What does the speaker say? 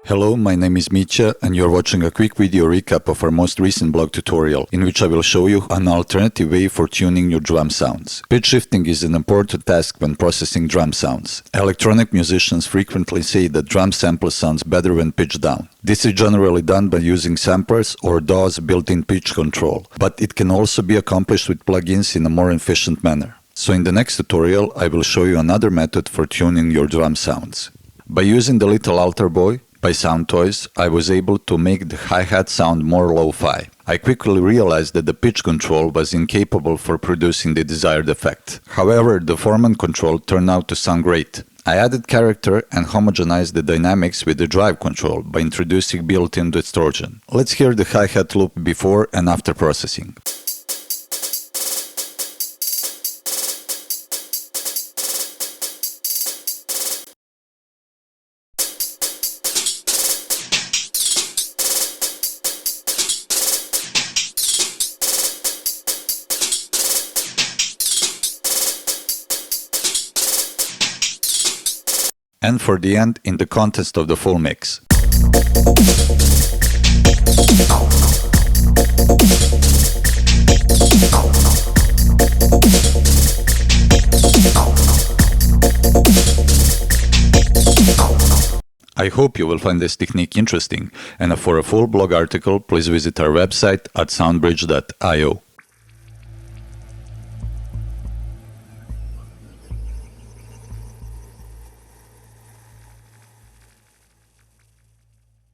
Hello, my name is Mitya and you're watching a quick video recap of our most recent blog tutorial, in which I will show you an alternative way for tuning your drum sounds. Pitch shifting is an important task when processing drum sounds. Electronic musicians frequently say that drum sample sounds better when pitched down. This is generally done by using samplers or DAW's built-in pitch control, but it can also be accomplished with plugins in a more efficient manner. So in the next tutorial, I will show you another method for tuning your drum sounds. By using the Little Altar Boy by Soundtoys, I was able to make the hi-hat sound more lo-fi. I quickly realized that the pitch control was incapable for producing the desired effect. However, the Foreman control turned out to sound great. I added character and homogenized the dynamics with the drive control by introducing built-in distortion. Let's hear the hi-hat loop before and after processing. And for the end, in the context of the full mix. I hope you will find this technique interesting, and for a full blog article, please visit our website at soundbridge.io.